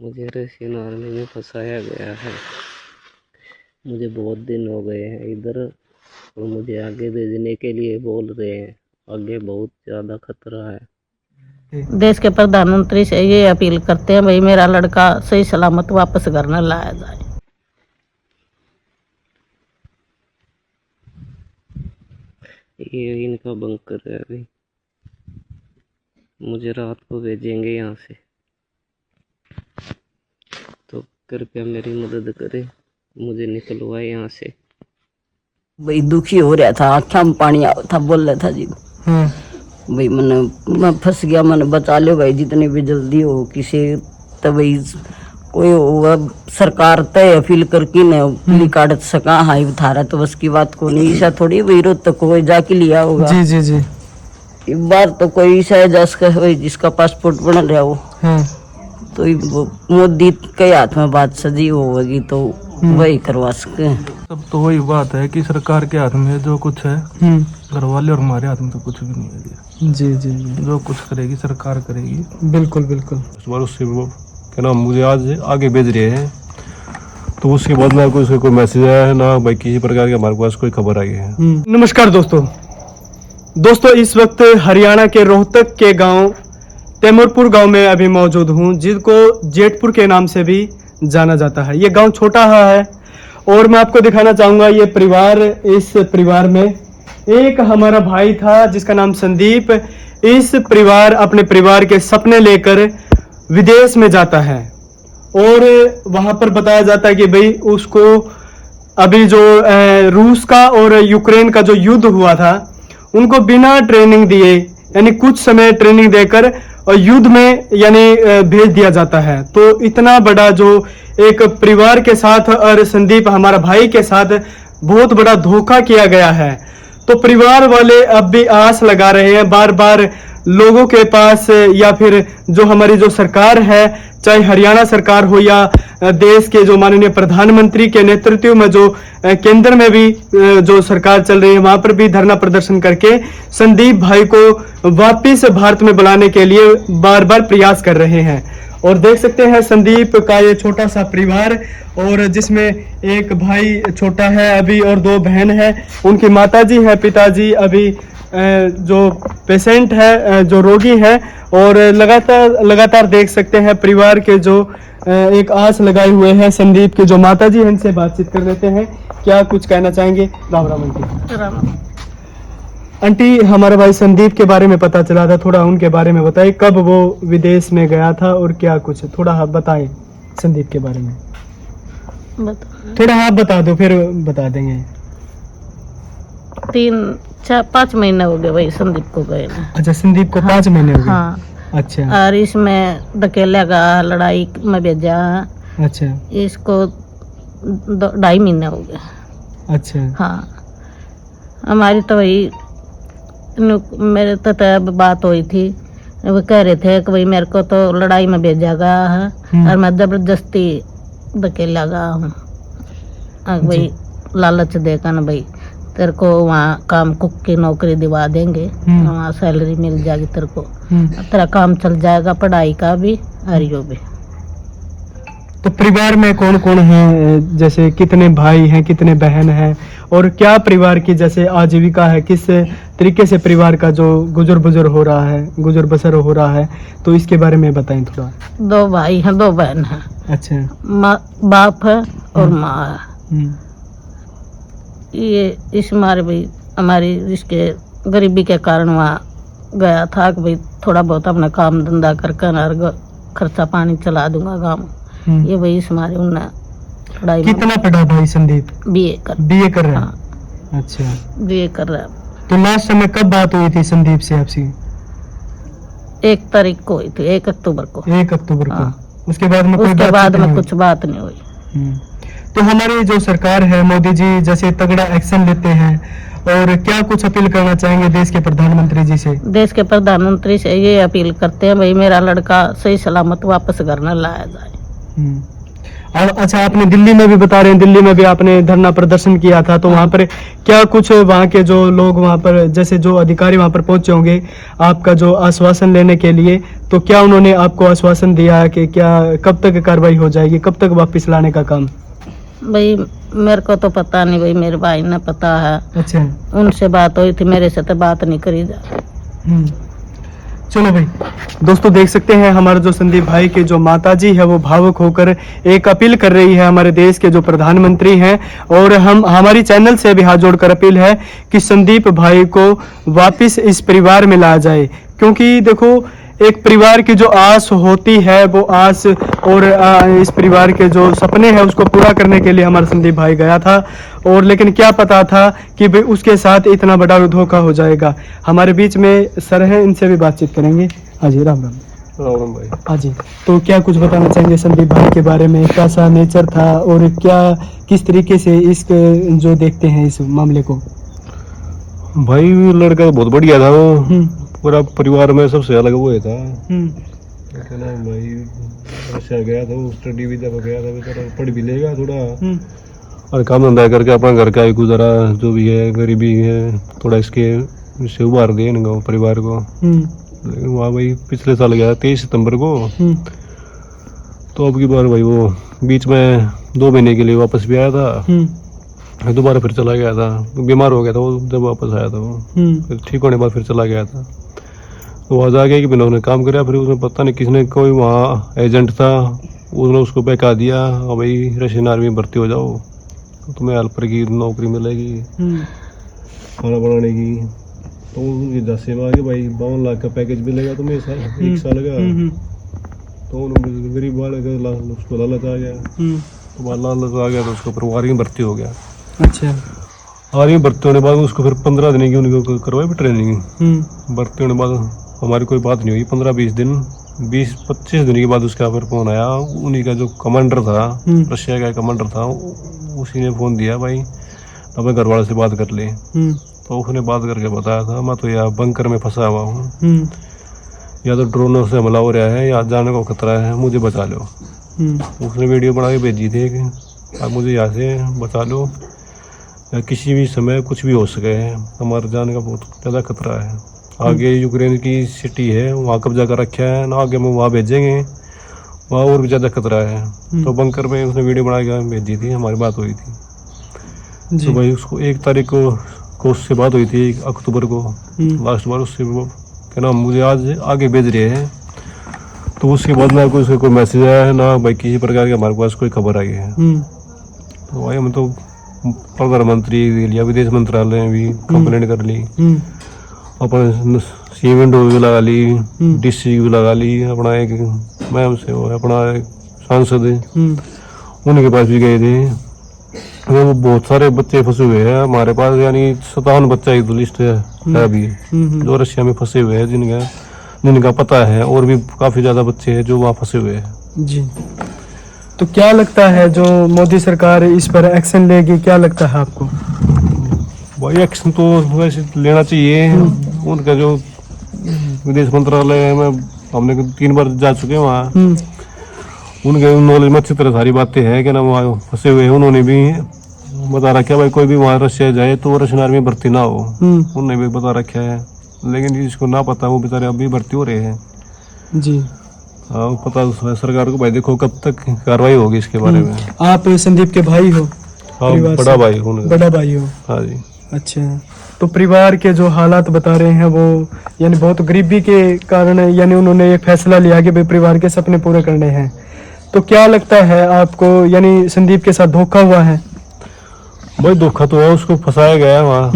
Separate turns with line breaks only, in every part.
मुझे Russian army में फंसाया गया है। मुझे बहुत दिन हो गए हैं इधर और मुझे आगे भेजने के लिए बोल रहे हैं। आगे बहुत ज़्यादा खतरा है।
देश के प्रधानमंत्री से ये अपील करते हैं भाई मेरा लड़का सही सलामत वापस घर न लाया जाए।
ये इनका बंकर है। अभी मुझे रात को भेजेंगे यहाँ से, तो कृपया मेरी मदद करें, मुझे निकलवाए यहाँ से।
भाई दुखी हो रहा था, आँखों में पानी आ था, बोल रहा था जी भाई मैं फंस गया, मैंने बचा लो भाई जितनी भी जल्दी हो किसी। तब भाई कोई होगा सरकार तय अपील करके न अपील काट सका। हाई थारा तो बस की बात को नहीं, ऐसा थोड़ी विरोध तो कोई जाके लिया होगा।
जी जी जी।
इस बार तो कोई ऐसा जिसका पासपोर्ट बन रहा हो तो मोदी के हाथ में बात सजी होगी तो वही करवा सके।
तब तो वही बात है कि सरकार के हाथ में जो कुछ है, घर वाले और हमारे हाथ में तो कुछ भी नहीं है। जी जी जी। जो कुछ करेगी सरकार करेगी। बिल्कुल बिल्कुल।
इस बार उससे वो क्या नाम मुझे आज आगे भेज रहे हैं, तो उसके बाद ना कोई मैसेज आया है ना भाई किसी प्रकार की हमारे पास कोई खबर आई है।
नमस्कार दोस्तों इस वक्त हरियाणा के रोहतक के गांव तैमूरपुर गांव में अभी मौजूद हूं, जिसको जेठपुर के नाम से भी जाना जाता है। ये गांव छोटा है और मैं आपको दिखाना चाहूंगा ये परिवार। इस परिवार में एक हमारा भाई था जिसका नाम संदीप। इस परिवार अपने परिवार के सपने लेकर विदेश में जाता है और वहां पर बताया जाता है कि भाई उसको अभी जो रूस का और यूक्रेन का जो युद्ध हुआ था उनको बिना ट्रेनिंग दिए यानी कुछ समय ट्रेनिंग देकर और युद्ध में यानी भेज दिया जाता है। तो इतना बड़ा जो एक परिवार के साथ और संदीप हमारा भाई के साथ बहुत बड़ा धोखा किया गया है। तो परिवार वाले अब भी आस लगा रहे हैं बार बार लोगों के पास, या फिर जो हमारी जो सरकार है, चाहे हरियाणा सरकार हो या देश के जो माननीय प्रधानमंत्री के नेतृत्व में जो केंद्र में भी जो सरकार चल रही है वहां पर भी धरना प्रदर्शन करके संदीप भाई को वापिस भारत में बुलाने के लिए बार बार प्रयास कर रहे हैं। और देख सकते हैं संदीप का ये छोटा सा परिवार, और जिसमें एक भाई छोटा है अभी और दो बहन है। उनकी माताजी है, पिताजी अभी जो पेशेंट है, जो रोगी है। और लगातार देख सकते हैं परिवार के जो एक आस लगाए हुए हैं संदीप के जो माताजी हैं, इनसे बातचीत कर लेते हैं। क्या कुछ कहना चाहेंगे? राम राम आंटी। आंटी हमारा भाई संदीप के बारे में पता चला था, थोड़ा उनके बारे में बताइए। कब वो विदेश में गया था और क्या कुछ थोड़ा बताएं संदीप के बारे में। थोड़ा आप बता दो फिर बता देंगे।
3-4-5 महीने हो गए भाई संदीप को गए ना।
अच्छा संदीप को 5 महीने हो गए।
हाँ।
अच्छा।
और इसमें धकेला का लड़ाई में भेजा।
अच्छा।
इसको 2.5 महीने हो गए।
अच्छा।
हाँ हमारी तो वही मेरे तो तब बात हुई थी, वो कह रहे थे कि भाई मेरे को तो लड़ाई में भेजा गया है और मैं जबरदस्ती धकेला गया हूँ। भाई लालच देकर ना भाई तेरे को वहाँ काम कुक की नौकरी दिवा देंगे, वहाँ सैलरी मिल जाएगी तेरे को, तेरा काम चल जाएगा, पढ़ाई का भी और यो भी।
तो परिवार में कौन कौन है, जैसे कितने भाई हैं, कितने बहन हैं, और क्या परिवार की जैसे आजीविका है, किस तरीके से परिवार का जो गुजर बसर हो रहा है, तो इसके बारे में बताएं थोड़ा।
2 भाई हैं, 2 बहन हैं।
अच्छा।
बाप है और माँ है। ये इस मारे भाई हमारी इसके गरीबी के कारण वहाँ गया था कि भाई थोड़ा बहुत अपना काम धंधा करके खर्चा पानी चला दूंगा गाँव। ये वही इस मारे उन्हें पढ़ाई। कितना पढ़ा भाई संदीप? बीए कर रहा है। हाँ। अच्छा बीए कर रहा है। तो लास्ट समय कब बात हुई थी संदीप से आपसी? 1 तारीख को हुई थी, 1 अक्टूबर को। 1 अक्टूबर को। उसके बाद में कुछ बात नहीं हुई। तो हमारी जो सरकार है, मोदी जी जैसे तगड़ा एक्शन लेते हैं, और क्या कुछ अपील करना चाहेंगे देश के प्रधानमंत्री जी से? देश के प्रधानमंत्री से ये अपील करते हैं भाई मेरा लड़का सही सलामत वापस घर न लाया जाए।
अच्छा, आपने दिल्ली में भी बता रहे हैं, दिल्ली में भी आपने धरना प्रदर्शन किया था, तो वहाँ पर क्या कुछ वहाँ के जो लोग वहाँ पर जैसे जो अधिकारी वहाँ पर पहुंचे होंगे आपका जो आश्वासन लेने के लिए, तो क्या उन्होंने आपको आश्वासन दिया कि क्या कब तक कार्रवाई हो जाएगी, कब तक वापस लाने का काम?
भाई मेरे को तो पता नहीं भाई, मेरे भाई ने पता है।
अच्छा।
उनसे बात हुई थी, मेरे से तो बात नहीं करी जा।
चलो भाई, दोस्तों देख सकते हैं हमारे जो संदीप भाई के जो माताजी है वो भावुक होकर एक अपील कर रही है हमारे देश के जो प्रधानमंत्री हैं, और हम हमारी चैनल से भी हाथ जोड़कर अपील है कि संदीप भाई को वापस इस परिवार में लाया जाए, क्योंकि देखो एक परिवार की जो आस होती है वो आस और इस परिवार के जो सपने हैं उसको पूरा करने के लिए हमारा संदीप भाई गया था, और लेकिन क्या पता था कि भाई उसके साथ इतना बड़ा धोखा हो जाएगा। हमारे बीच में सर हैं, इनसे भी बातचीत करेंगे। हाँ जी, राम राम।
राम भाई।
हाँ जी, तो क्या कुछ बताना चाहेंगे संदीप भाई के बारे में, कैसा नेचर था और क्या किस तरीके से इस जो देखते हैं इस मामले को?
भाई लड़का बहुत बढ़िया था वो, पूरा परिवार में सबसे अलग वो था। कहते ना भाई रशिया गया था, वो स्टडी वीजा पर गया था, बेचारा पढ़ भी लेगा थोड़ा और काम धंधा करके अपना घर का ही गुजारा जो भी है, गरीबी है थोड़ा इससे उबार दे इनका परिवार को। लेकिन वहाँ भाई पिछले साल गया 23 सितंबर को, तो अब की बार भाई वो बीच में 2 महीने के लिए वापस भी आया था, दोबारा फिर चला गया था, बीमार हो गया था वो जब वापस आया था वो, फिर ठीक होने के बाद फिर चला गया था। तो वहाँ जाके कि उन्होंने काम कराया, फिर उसने पता नहीं किसने कोई वहाँ एजेंट था, उसने उसको बहका दिया और भाई रशियन आर्मी में भर्ती हो जाओ तो तुम्हें हेल्पर की नौकरी मिलेगी, खाना बनाने की। तो उनकी दसे में आगे भाई 52 लाख का पैकेज मिलेगा तुम्हें एक साल का। तो गरीब वाले का उसको लालच आ गया, तो लालच आ गया तो उसको फिर आर्मी में भर्ती हो गया।
अच्छा।
आर्मी में भर्ती होने के बाद उसको फिर 15 दिन की उनको करवाई ट्रेनिंग। भर्ती होने के बाद हमारी कोई बात नहीं हुई, 15-20 दिन 20-25 दिन के बाद उसका फिर फोन आया, उन्हीं का जो कमांडर था, रशिया का कमांडर था, उसी ने फोन दिया भाई अपने घर वाले से बात कर ले। तो उसने बात करके बताया था मैं तो यहाँ बंकर में फंसा हुआ हूँ, या तो ड्रोनों से हमला हो रहा है या जाने को खतरा है, मुझे बचा लो। उसने वीडियो बना के भेजी थी कि आप मुझे यहाँ से बचा लो, या किसी भी समय कुछ भी हो सके, हमारे जाने का बहुत ज़्यादा खतरा है। आगे यूक्रेन की सिटी है वहाँ कब्जा कर रखा है ना, आगे हम वहाँ भेजेंगे, वहाँ और भी ज़्यादा खतरा है। तो बंकर में उसने वीडियो बना के भेजी थी, हमारी बात हुई थी। तो भाई उसको 1 तारीख को उससे बात हुई थी, 1 अक्टूबर को लास्ट बार उससे, वो क्या नाम मुझे आज आगे भेज रहे हैं। तो उसके बाद ना कोई मैसेज आया है ना भाई किसी प्रकार की हमारे पास कोई खबर आई है। तो भाई हम तो प्रधानमंत्री या विदेश मंत्रालय में भी कंप्लेंट कर ली, अपने सीएम भी लगा ली, डीसी भी लगा ली, अपना एक मैम से वो अपना एक सांसद उनके पास भी गए थे। वो बहुत सारे बच्चे फंसे हुए हैं हमारे पास, यानी 57 बच्चा की तो लिस्ट है अभी जो रशिया में फंसे हुए हैं, जिनका पता है, और भी काफी ज्यादा बच्चे हैं जो वहाँ फंसे हुए हैं। जी,
तो क्या लगता है जो मोदी सरकार इस पर एक्शन लेगी, क्या लगता है आपको?
भाई एक्शन तो वैसे लेना चाहिए। उनका जो विदेश मंत्रालय में हमने 3 बार जा चुके हैं वहाँ, उनके नॉलेज में अच्छी तरह सारी बातें हैं कि ना वहाँ फंसे हुए हैं। उन्होंने भी बता रखा है भाई कोई भी वहाँ रशिया जाए तो रशियन आर्मी में भर्ती ना हो, उन्होंने भी बता रखा है। लेकिन जिसको ना पता वो बेचारे अभी भर्ती हो रहे हैं।
जी
हाँ, पता तो सरकार को भाई, देखो कब तक कार्रवाई होगी इसके बारे में।
आप संदीप के भाई हो?
हाँ, बड़ा भाई हूँ।
बड़ा भाई हो?
हाँ जी।
अच्छा, तो परिवार के जो हालात बता रहे हैं वो यानी बहुत गरीबी के कारण यानी उन्होंने एक फैसला लिया कि भाई परिवार के सपने पूरे करने हैं। तो क्या लगता है आपको, यानी संदीप के साथ धोखा हुआ है?
भाई धोखा तो है, उसको फंसाया गया है वहाँ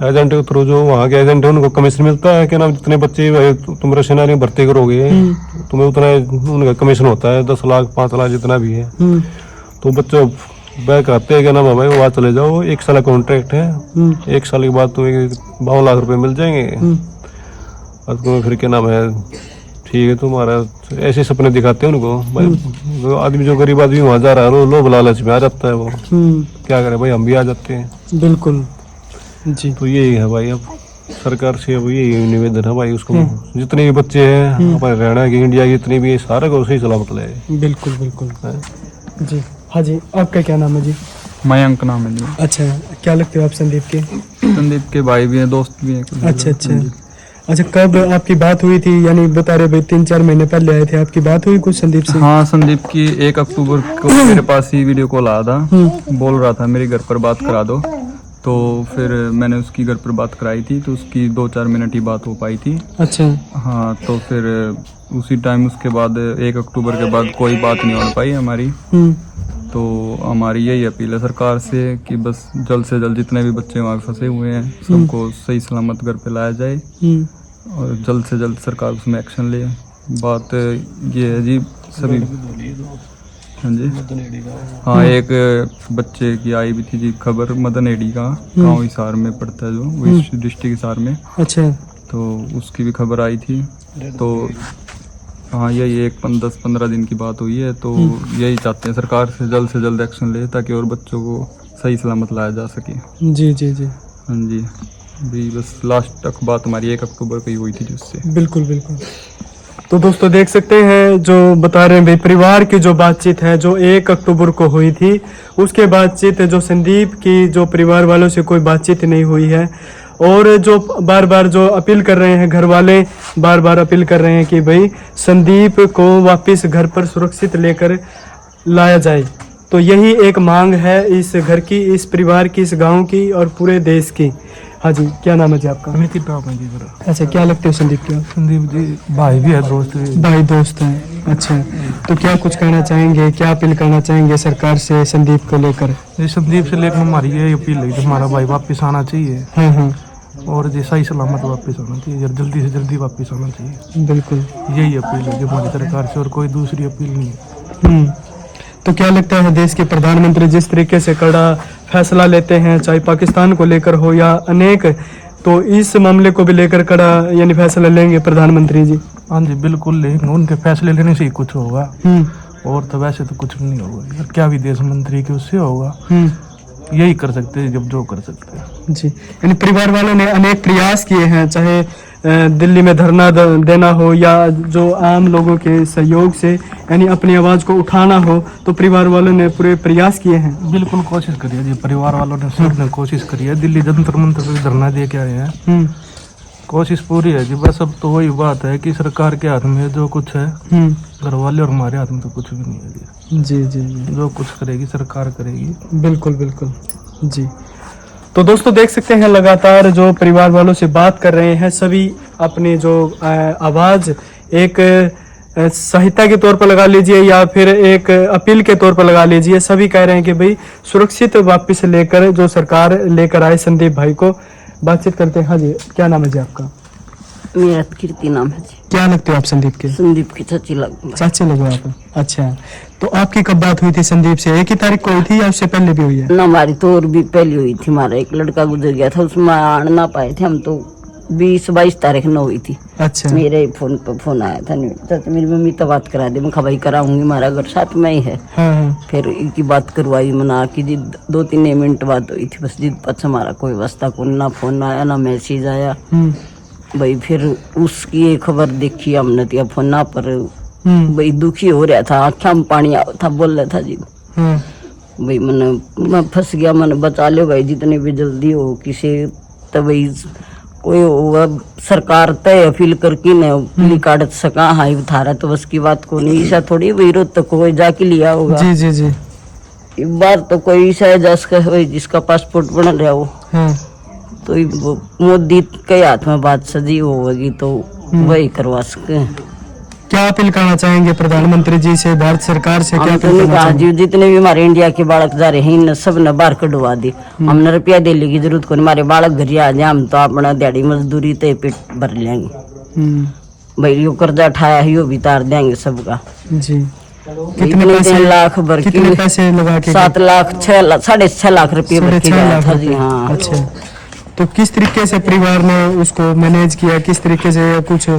एजेंट के थ्रू। जो वहाँ के एजेंट है उनको कमीशन मिलता है कि ना जितने बच्चे भाई तुम रशियन आर्मी भर्ती करोगे तुम्हें उतना उनका कमीशन होता है, 10 लाख 5 लाख जितना भी है। तो बच्चों बैक आते हैं क्या नाम है भाई, वहाँ चले जाओ, 1 साल का कॉन्ट्रैक्ट है, 1 साल के बाद तुम्हें 52 लाख रुपए मिल जाएंगे। और तुम्हें फिर क्या नाम है, ठीक है तुम्हारा, ऐसे सपने दिखाते हैं उनको भाई। आदमी जो गरीब आदमी वहाँ जा रहा है वो लोभ लालच में आ जाता है, वो क्या करे भाई, हम भी आ जाते हैं।
बिल्कुल जी।
तो यही है भाई, अब सरकार से अब यही निवेदन है भाई, उसको जितने भी बच्चे हैं हमारे हरियाणा की, इंडिया की जितने भी है, सारे को सही सलामत ले।
बिल्कुल बिल्कुल। जी हाँ जी, आपका क्या नाम है जी?
मयंक नाम है जी।
अच्छा, क्या लगते हो आप संदीप के?
संदीप के भाई भी हैं, दोस्त भी हैं कुछ।
अच्छा अच्छा अच्छा, कब आपकी बात हुई थी? यानी बता रहे भाई 3-4 महीने पहले आए थे, आपकी बात हुई कुछ संदीप से?
हाँ, संदीप की 1 अक्टूबर को मेरे पास ही वीडियो कॉल आया था। बोल रहा था मेरे घर पर बात करा दो, तो फिर मैंने उसकी घर पर बात कराई थी, तो उसकी 2-4 मिनट ही बात हो पाई थी।
अच्छा
हाँ, तो फिर उसी टाइम उसके बाद 1 अक्टूबर के बाद कोई बात नहीं हो पाई हमारी। तो हमारी यही अपील है सरकार से कि बस जल्द से जल्द जितने भी बच्चे वहाँ फंसे हुए हैं सबको सही सलामत घर पे लाया जाए और जल्द से जल्द सरकार उसमें एक्शन ले। बात ये है जी सभी। हाँ जी, हाँ, एक बच्चे की आई भी थी जी खबर, मदन एडी का, गाँव हिसार में पड़ता है जो डिस्ट्रिक्ट हिसार में।
अच्छा,
तो उसकी भी खबर आई थी। तो हाँ, यही 10-15 दिन की बात हुई है। तो यही चाहते हैं सरकार से जल्द एक्शन ले ताकि और बच्चों को सही सलामत लाया जा सके।
जी जी जी,
हाँ जी, भी बस लास्ट तक बात हमारी 1 अक्टूबर को ही हुई थी जिससे।
बिल्कुल बिल्कुल। तो दोस्तों देख सकते हैं जो बता रहे हैं भाई, परिवार की जो बातचीत है जो 1 अक्टूबर को हुई थी, उसके बातचीत जो संदीप की जो परिवार वालों से कोई बातचीत नहीं हुई है। और जो बार बार जो अपील कर रहे हैं, घर वाले बार बार अपील कर रहे हैं कि भाई संदीप को वापस घर पर सुरक्षित लेकर लाया जाए। तो यही एक मांग है इस घर की, इस परिवार की, इस गांव की और पूरे देश की। हाँ जी, क्या नाम है जी आपका?
नितिन राम है जी मेरा।
अच्छा, क्या लगते हो संदीप के?
संदीप जी भाई भी है, दोस्त भी।
भाई दोस्त हैं। अच्छा, तो क्या कुछ कहना चाहेंगे, क्या अपील करना चाहेंगे सरकार से संदीप को लेकर?
ये संदीप से लेकर हमारी ये अपील है कि हमारा भाई वापस आना चाहिए।
हाँ हाँ,
और जैसा ही सलामत वापस आना चाहिए, जल्दी से जल्दी वापस आना चाहिए।
बिल्कुल।
यही अपील है जो हमारी सरकार से, और कोई दूसरी अपील नहीं है।
तो क्या लगता है देश के प्रधानमंत्री जिस तरीके से कड़ा फैसला लेते हैं, चाहे पाकिस्तान को लेकर हो या अनेक, तो इस मामले को भी लेकर कड़ा यानी फैसला लेंगे प्रधानमंत्री जी?
हाँ जी, बिल्कुल लेंगे। उनके फैसले लेने से ही कुछ होगा, और तो वैसे तो कुछ भी नहीं होगा। यार क्या विदेश मंत्री के उससे होगा? यही कर सकते हैं जब जो कर सकते हैं
जी। यानी परिवार वालों ने अनेक प्रयास किए हैं, चाहे दिल्ली में धरना देना हो या जो आम लोगों के सहयोग से यानी अपनी आवाज़ को उठाना हो, तो परिवार वालों ने पूरे प्रयास किए हैं।
बिल्कुल कोशिश करी है जी, परिवार वालों ने सबने कोशिश करी है। दिल्ली जंतर मंतर पे धरना दे के आए हैं। कोशिश पूरी है जी। बस अब तो वही बात है कि सरकार के हाथ में जो कुछ है, घर वाले और हमारे हाथ में तो कुछ भी नहीं है जी।
जी जी जी,
जो कुछ करेगी सरकार करेगी।
बिल्कुल बिल्कुल जी। तो दोस्तों देख सकते हैं लगातार जो परिवार वालों से बात कर रहे हैं, सभी अपनी जो आवाज़ एक सहायता के तौर पर लगा लीजिए या फिर एक अपील के तौर पर लगा लीजिए, सभी कह रहे हैं कि भाई सुरक्षित वापस लेकर जो सरकार लेकर आए संदीप भाई को। बातचीत करते हैं। हाँ जी, क्या नाम है जी आपका?
मेरा कीर्ति नाम है जी।
क्या लगते हो आप संदीप के?
संदीप की चाची लगती है।
चाची लगो आप? अच्छा, तो आपकी कब बात हुई थी संदीप से? 1 ही तारीख को हुई थी या उससे पहले भी हुई है?
ना, हमारी तो और भी पहले हुई थी। हमारा एक लड़का गुजर गया था, उसमें आड़ ना पाए थे हम, तो 20-22 तारीख न हुई थी।
अच्छा,
मेरे फोन पर फोन आया था, चाचा मेरी मम्मी तो बात करा दे। मैं भाई कराऊंगी, हमारा घर साथ में ही है।
हाँ हाँ,
फिर इनकी बात करवाई मना की जी। 2-3 मिनट बात हुई थी बस जी। अच्छा, हमारा कोई वास्ता को ना फोन आया ना मैसेज आया भाई। फिर उसकी ये खबर देखी हमने तो फोन ना पर भाई दुखी हो रहा था, आँखों में पानी आ था, बोल रहा था जी भाई मैं फंस गया, मैंने बचा लो भाई जितने भी जल्दी हो किसी। तो भाई कोई होगा सरकार तय अपील करके न पुलिस काट सका। हाई थारा तो बस की बात को नहीं, ऐसा थोड़ी भाई रोज तक कोई जाके लिया होगा।
जी जी जी,
एक बार तो कोई ऐसा है जिसका पासपोर्ट बन रहा हो, तो वो मोदी के हाथ में बात सजी होगी तो वही करवा सके।
क्या अपील करना चाहेंगे प्रधानमंत्री जी से, भारत सरकार से? क्या अपील करना
कहा
चाहेंगे?
जी जितने भी हमारे इंडिया के बालक जा रहे हैं इन सब ने बाहर कढ़वा दी। हमने रुपया देने की जरूरत को नहीं, हमारे बालक घर आ जाए, हम तो अपना दिहाड़ी मजदूरी तो पेट भर लेंगे भाई। यो कर्जा उठाया है यो भी तार देंगे सबका
जी।
कितने लाख भर
कितने पैसे लगा के?
7 लाख 6 लाख 6.5 लाख रुपये भर के गया था जी। हाँ,
अच्छा, तो किस तरीके से परिवार ने उसको मैनेज किया, किस तरीके से कुछ?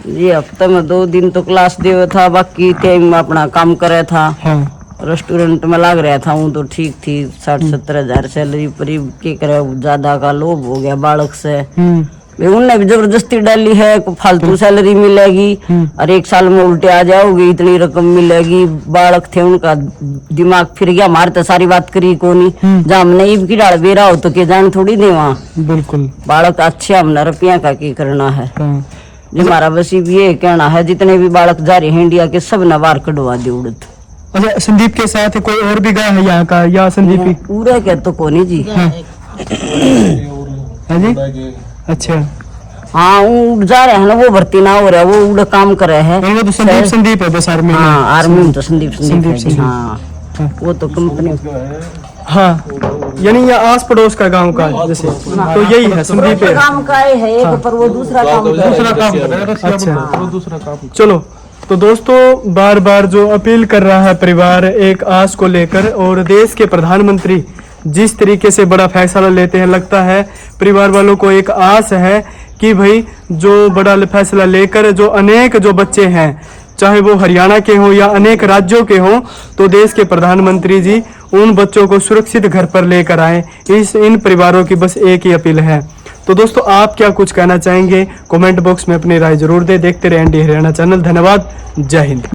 ये हफ्ते में 2 दिन तो क्लास दे था, बाकी टाइम में अपना काम करे था।
हाँ,
रेस्टोरेंट में लग रहा था हूँ तो ठीक थी। 60-70 हजार सैलरी पर के करे, ज्यादा का लोभ हो गया बालक से। वे उनने भी जबरदस्ती डाली है, फालतू सैलरी मिलेगी और 1 साल में उल्टे आ जाओगे, इतनी रकम मिलेगी। बालक थे उनका दिमाग फिर गया, हमारे तो सारी बात करी कोनी, जहाँ हमने ईब की डाल बेरा हो तो के जान थोड़ी दे वहाँ।
बिल्कुल।
बालक अच्छे हमने रुपया का की करना है। हमारा बस ये कहना है, जितने भी बालक जा रहे हैं इंडिया के सब न बाहर कटवा दे उड़त।
अच्छा, संदीप के साथ कोई और भी गया है यहाँ का या संदीप ही?
पूरा क्या तो कोनी जी।
है जी? अच्छा,
हाँ उड़ जा रहे हैं ना, वो भर्ती ना हो रहा है, वो उड़ काम कर रहे हैं।
वो तो संदीप है बस आर्मी में।
हाँ आर्मी में तो संदीप है जी।
संदीप।
हाँ वो तो कंपनी।
हाँ, यानी ये आस पड़ोस का गांव का जैसे, तो यही है संदीप है।
काम का है एक, पर वो दूसरा काम कर रहा है।
अच्छा,
दूसरा काम।
चलो। तो दोस्तों, बार बार जो अपील कर रहा है परिवार एक आस को लेकर, और देश के प्रधानमंत्री जिस तरीके से बड़ा फैसला लेते हैं, लगता है परिवार वालों को एक आस है कि भाई जो बड़ा फैसला लेकर जो अनेक जो बच्चे हैं, चाहे वो हरियाणा के हों या अनेक राज्यों के हों, तो देश के प्रधानमंत्री जी उन बच्चों को सुरक्षित घर पर लेकर आए। इन परिवारों की बस एक ही अपील है। तो दोस्तों, आप क्या कुछ कहना चाहेंगे? कमेंट बॉक्स में अपनी राय जरूर दें। देखते रहें ND हरियाणा चैनल। धन्यवाद। जय हिंद।